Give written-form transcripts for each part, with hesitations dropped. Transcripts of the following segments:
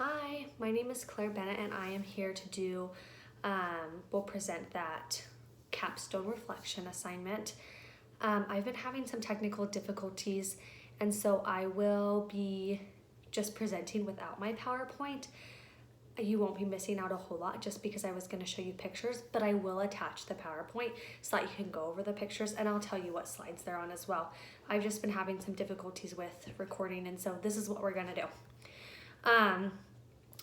Hi, my name is Claire Bennett and I am here to we'll present that capstone reflection assignment. I've been having some technical difficulties and so I will be just presenting without my PowerPoint. You won't be missing out a whole lot just because I was going to show you pictures, but I will attach the PowerPoint so that you can go over the pictures and I'll tell you what slides they're on as well. I've just been having some difficulties with recording and so this is what we're going to do.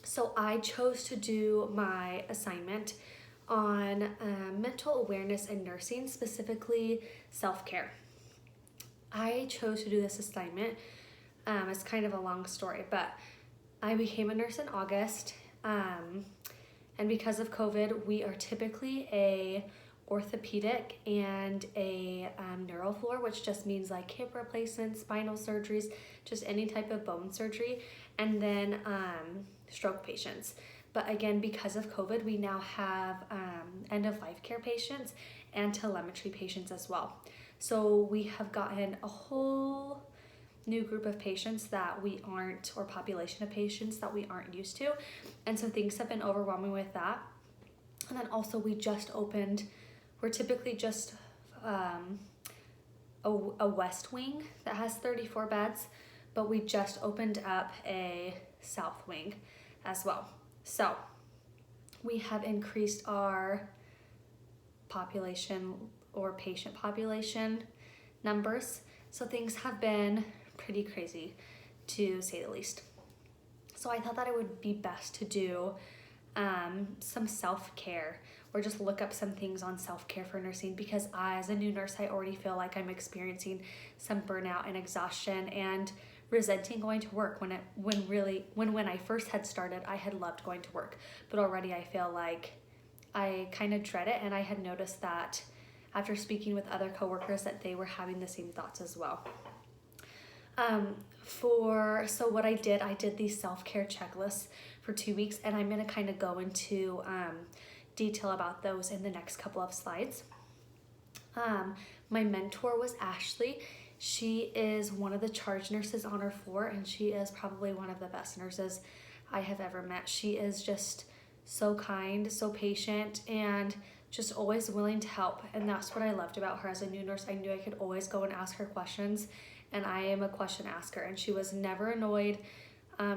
So I chose to do my assignment on mental awareness in nursing, specifically self-care. I chose to do this assignment. It's kind of a long story, but I became a nurse in August, and because of COVID, we are typically a orthopedic and a neuro floor, which just means like hip replacements, spinal surgeries, just any type of bone surgery, and then stroke patients. But again, because of COVID, we now have end-of-life care patients and telemetry patients as well. So we have gotten a whole new group of patients that we aren't, or population of patients that we aren't used to. And so things have been overwhelming with that. And then also we just opened, we're typically just a west wing that has 34 beds, but we just opened up a south wing as well. So we have increased our population or patient population numbers. So things have been pretty crazy to say the least. So I thought that it would be best to do some self-care or just look up some things on self-care for nursing, because as a new nurse, I already feel like I'm experiencing some burnout and exhaustion and resenting going to work when I first had started, I had loved going to work, but already I feel like I kind of dread it. And I had noticed that after speaking with other coworkers that they were having the same thoughts as well. So what I did these self-care checklists for 2 weeks, and I'm going to kind of go into detail about those in the next couple of slides. My mentor was Ashley. She is one of the charge nurses on our floor, and she is probably one of the best nurses I have ever met. She is just so kind, so patient, and just always willing to help. And that's what I loved about her as a new nurse. I knew I could always go and ask her questions, and I am a question asker, and she was never annoyed.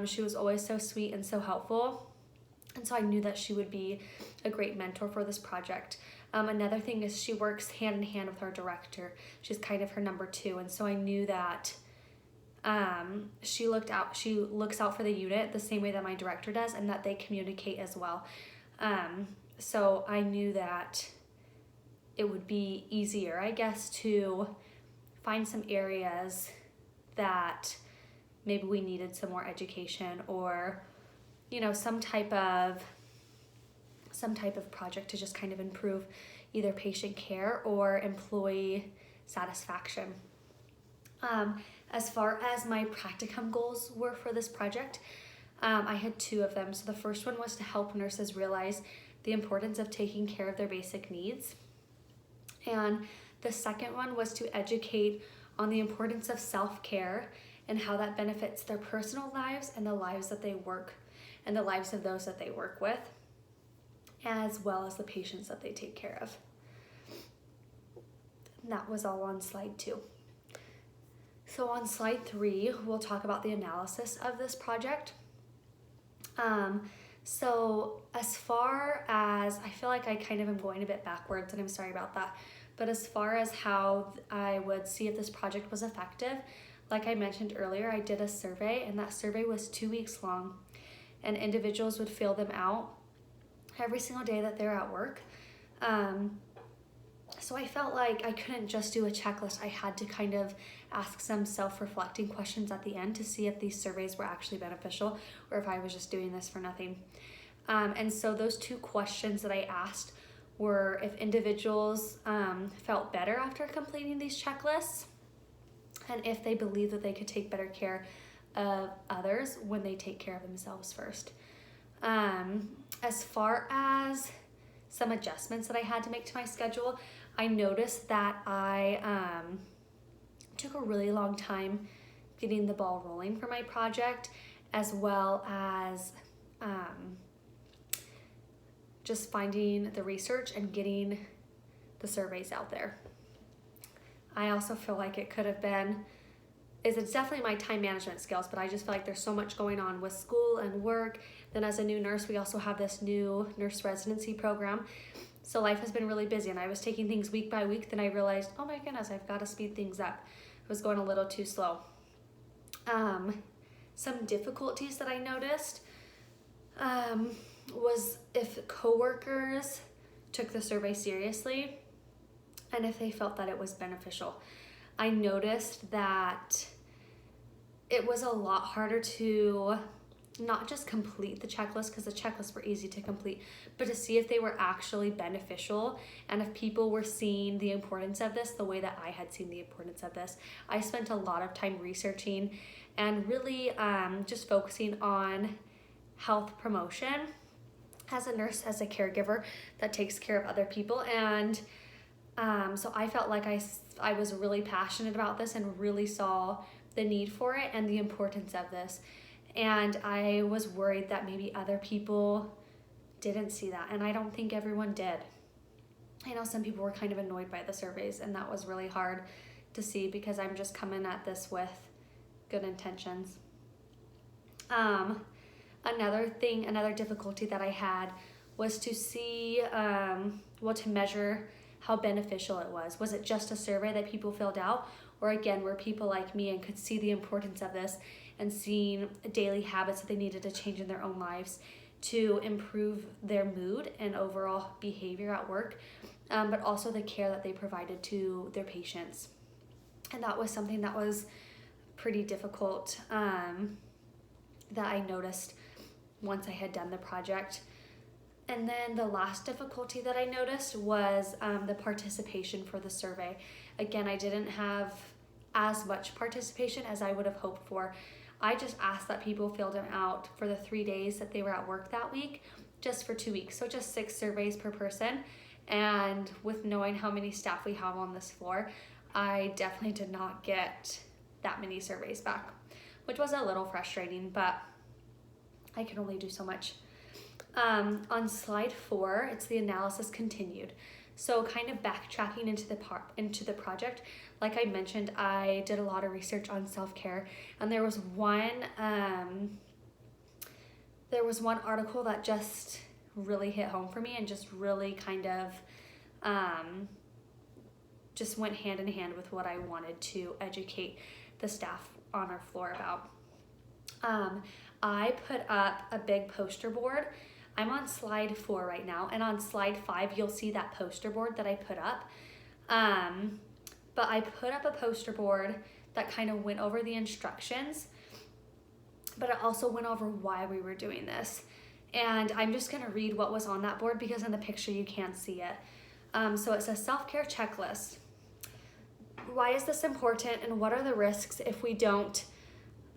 She was always so sweet and so helpful. And so I knew that she would be a great mentor for this project. Another thing is she works hand in hand with our director. She's kind of her number two. And so I knew that she looks out for the unit the same way that my director does, and that they communicate as well. So I knew that it would be easier, I guess, to find some areas that maybe we needed some more education, or some type of project to just kind of improve either patient care or employee satisfaction. As far as my practicum goals were for this project, I had two of them. So the first one was to help nurses realize the importance of taking care of their basic needs. And the second one was to educate on the importance of self-care and how that benefits their personal lives and the lives that they work and the lives of those that they work with, as well as the patients that they take care of. And that was all on slide 2. So on slide 3, we'll talk about the analysis of this project. So as far as, I feel like I kind of am going a bit backwards, and I'm sorry about that, but as far as how I would see if this project was effective, like I mentioned earlier, I did a survey, and that survey was 2 weeks long, and individuals would fill them out every single day that they're at work. So I felt like I couldn't just do a checklist. I had to kind of ask some self-reflecting questions at the end to see if these surveys were actually beneficial or if I was just doing this for nothing. And so those 2 questions that I asked were if individuals felt better after completing these checklists, and if they believe that they could take better care of others when they take care of themselves first. As far as some adjustments that I had to make to my schedule, I noticed that I took a really long time getting the ball rolling for my project, as well as just finding the research and getting the surveys out there. I also feel like it could have been, it's definitely my time management skills, but I just feel like there's so much going on with school and work. Then as a new nurse, we also have this new nurse residency program. So life has been really busy, and I was taking things week by week. Then I realized, oh my goodness, I've got to speed things up. I was going a little too slow. Some difficulties that I noticed was if coworkers took the survey seriously and if they felt that it was beneficial. I noticed that it was a lot harder to not just complete the checklist, because the checklists were easy to complete, but to see if they were actually beneficial and if people were seeing the importance of this the way that I had seen the importance of this. I spent a lot of time researching and really just focusing on health promotion as a nurse, as a caregiver that takes care of other people. And so I felt like I was really passionate about this and really saw the need for it and the importance of this. And I was worried that maybe other people didn't see that, and I don't think everyone did. I know some people were kind of annoyed by the surveys, and that was really hard to see because I'm just coming at this with good intentions. Another difficulty that I had was to see, to measure how beneficial it was. Was it just a survey that people filled out? Or again, were people like me and could see the importance of this and seeing daily habits that they needed to change in their own lives to improve their mood and overall behavior at work, but also the care that they provided to their patients. And that was something that was pretty difficult that I noticed once I had done the project. And then the last difficulty that I noticed was the participation for the survey. Again, I didn't have as much participation as I would have hoped for. I just asked that people filled them out for the 3 days that they were at work that week, just for 2 weeks. So just 6 surveys per person. And with knowing how many staff we have on this floor, I definitely did not get that many surveys back, which was a little frustrating, but I can only do so much. On slide 4, it's the analysis continued. So kind of backtracking into the project, like I mentioned, I did a lot of research on self-care, and there was one article that just really hit home for me and just really kind of just went hand in hand with what I wanted to educate the staff on our floor about. I put up a big poster board. I'm on slide 4 right now, and on slide 5 you'll see that poster board that I put up. But I put up a poster board that kind of went over the instructions, but it also went over why we were doing this. And I'm just gonna read what was on that board because in the picture you can't see it. So it says self-care checklist. Why is this important, and what are the risks if we don't,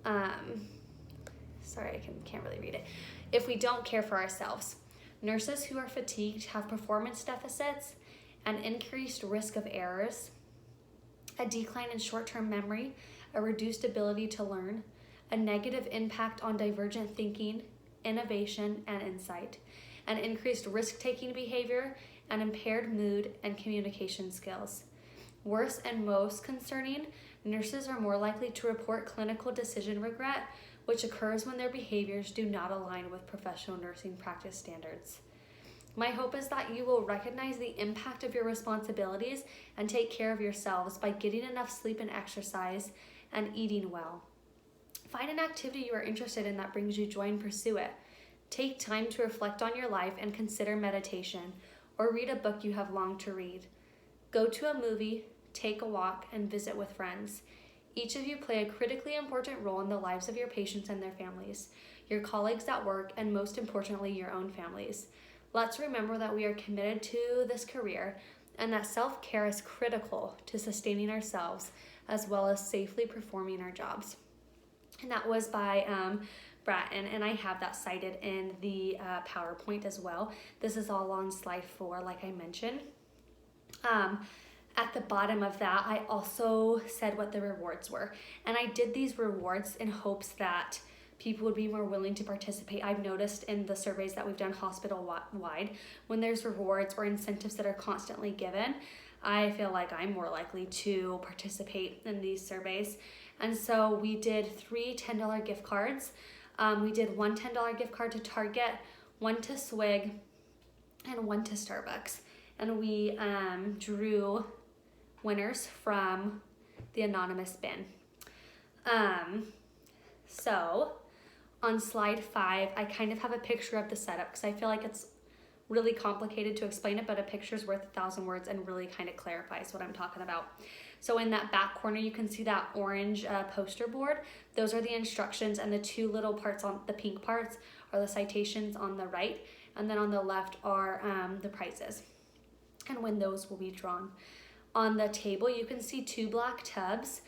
sorry, I can't really read it. If we don't care for ourselves. Nurses who are fatigued have performance deficits, an increased risk of errors, a decline in short-term memory, a reduced ability to learn, a negative impact on divergent thinking, innovation, and insight, an increased risk-taking behavior, an impaired mood and communication skills. Worse and most concerning, nurses are more likely to report clinical decision regret, which occurs when their behaviors do not align with professional nursing practice standards. My hope is that you will recognize the impact of your responsibilities and take care of yourselves by getting enough sleep and exercise and eating well. Find an activity you are interested in that brings you joy and pursue it. Take time to reflect on your life and consider meditation, or read a book you have longed to read. Go to a movie, take a walk, and visit with friends. Each of you play a critically important role in the lives of your patients and their families, your colleagues at work, and most importantly, your own families. Let's remember that we are committed to this career and that self-care is critical to sustaining ourselves as well as safely performing our jobs. And that was by Bratton, and I have that cited in the PowerPoint as well. This is all on slide 4, like I mentioned. At the bottom of that, I also said what the rewards were. And I did these rewards in hopes that people would be more willing to participate. I've noticed in the surveys that we've done hospital-wide, when there's rewards or incentives that are constantly given, I feel like I'm more likely to participate in these surveys. And so we did 3 $10 gift cards. We did 1 $10 gift card to Target, 1 to Swig, and 1 to Starbucks. And we drew winners from the anonymous bin. So on slide 5, I kind of have a picture of the setup because I feel like it's really complicated to explain it, but a picture's worth 1,000 words and really kind of clarifies what I'm talking about. So in that back corner, you can see that orange poster board. Those are the instructions, and the 2 little parts on the pink parts are the citations on the right, and then on the left are the prizes and when those will be drawn. On the table, you can see 2 black tubs,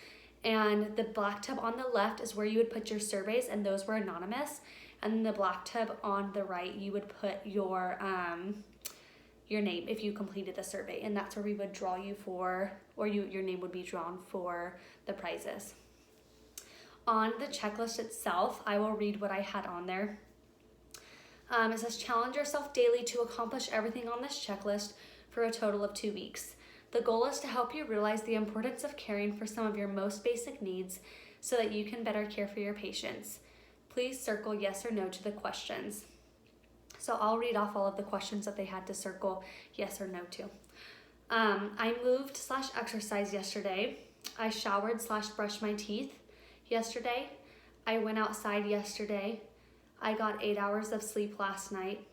and the black tub on the left is where you would put your surveys, and those were anonymous. And then the black tub on the right, you would put your name if you completed the survey, and that's where we would draw you for, or your name would be drawn for the prizes. On the checklist itself, I will read what I had on there. It says, challenge yourself daily to accomplish everything on this checklist for a total of 2 weeks. The goal is to help you realize the importance of caring for some of your most basic needs so that you can better care for your patients. Please circle yes or no to the questions. So I'll read off all of the questions that they had to circle yes or no to. I moved/exercised yesterday. I showered/brushed my teeth yesterday. I went outside yesterday. I got 8 hours of sleep last night.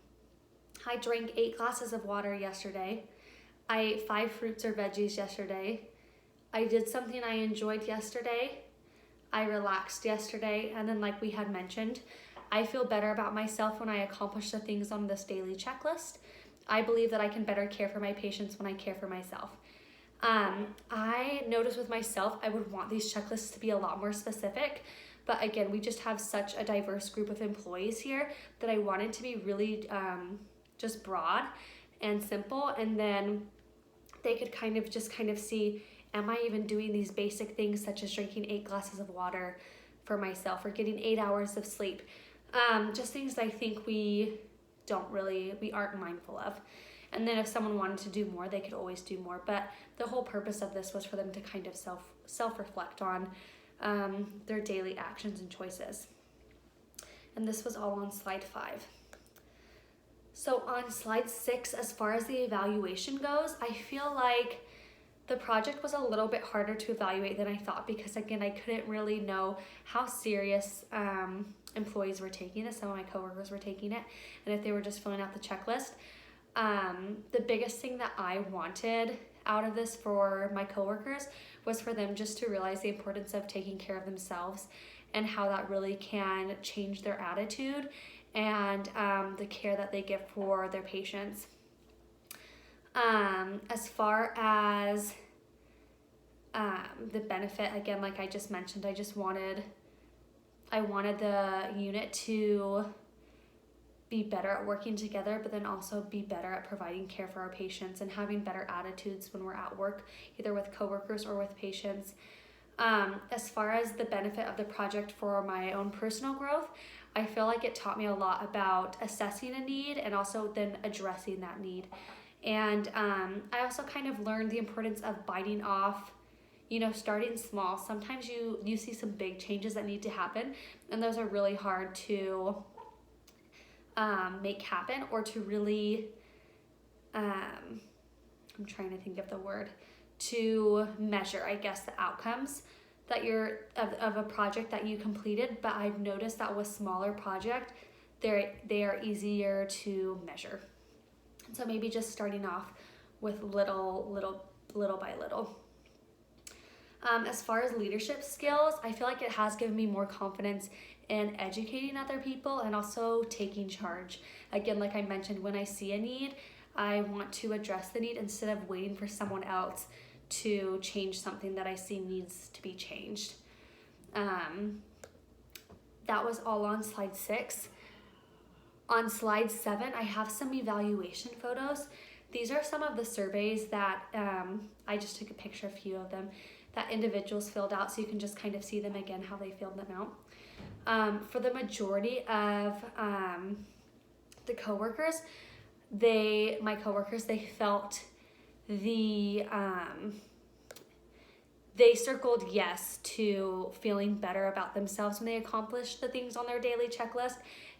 I drank 8 glasses of water yesterday. I ate 5 fruits or veggies yesterday. I did something I enjoyed yesterday. I relaxed yesterday, and then like we had mentioned, I feel better about myself when I accomplish the things on this daily checklist. I believe that I can better care for my patients when I care for myself. I noticed with myself, I would want these checklists to be a lot more specific, but again, we just have such a diverse group of employees here that I wanted to be really just broad and simple, and then they could kind of see, am I even doing these basic things such as drinking 8 glasses of water for myself or getting 8 hours of sleep? Just things that I think we aren't mindful of. And then if someone wanted to do more, they could always do more. But the whole purpose of this was for them to kind of self-reflect on their daily actions and choices. And this was all on slide 5. So on slide 6, as far as the evaluation goes, I feel like the project was a little bit harder to evaluate than I thought because, again, I couldn't really know how serious employees were taking it. Some of my coworkers were taking it, and if they were just filling out the checklist. The biggest thing that I wanted out of this for my coworkers was for them just to realize the importance of taking care of themselves and how that really can change their attitude and the care that they give for their patients. As far as the benefit, again, like I just mentioned, I wanted the unit to be better at working together, but then also be better at providing care for our patients and having better attitudes when we're at work, either with coworkers or with patients. As far as the benefit of the project for my own personal growth, I feel like it taught me a lot about assessing a need and also then addressing that need. And I also kind of learned the importance of biting off, starting small. Sometimes you see some big changes that need to happen, and those are really hard to make happen or to really, I'm trying to think of the word, to measure, I guess, the outcomes that of a project that you completed. But I've noticed that with smaller projects, they are easier to measure. So maybe just starting off with little by little. As far as leadership skills, I feel like it has given me more confidence in educating other people and also taking charge. Again, like I mentioned, when I see a need, I want to address the need instead of waiting for someone else to change something that I see needs to be changed. That was all on slide 6. On slide 7, I have some evaluation photos. These are some of the surveys that I just took a picture of a few of them that individuals filled out, so you can just kind of see them again, how they filled them out. For the majority of the coworkers, my coworkers, they felt they circled yes to feeling better about themselves when they accomplished the things on their daily checklist.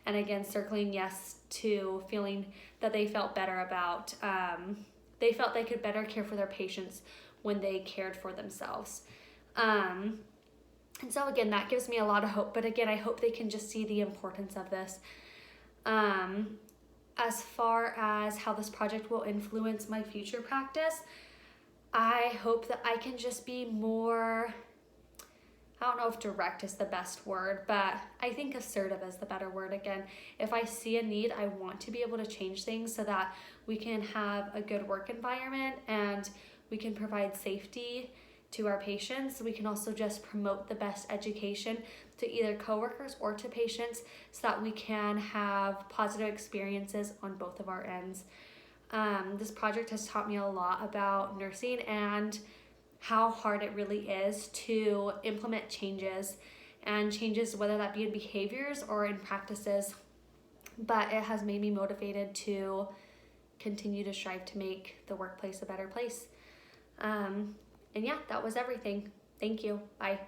And again, circling yes to feeling that they felt better about, they felt they could better care for their patients when they cared for themselves. And so again, that gives me a lot of hope. But again, I hope they can just see the importance of this. As far as how this project will influence my future practice, I hope that I can just be more, I don't know if direct is the best word, but I think assertive is the better word. Again, if I see a need, I want to be able to change things so that we can have a good work environment and we can provide safety to our patients. We can also just promote the best education to either coworkers or to patients so that we can have positive experiences on both of our ends. This project has taught me a lot about nursing and how hard it really is to implement changes, and changes whether that be in behaviors or in practices, but it has made me motivated to continue to strive to make the workplace a better place. And yeah, that was everything. Thank you. Bye.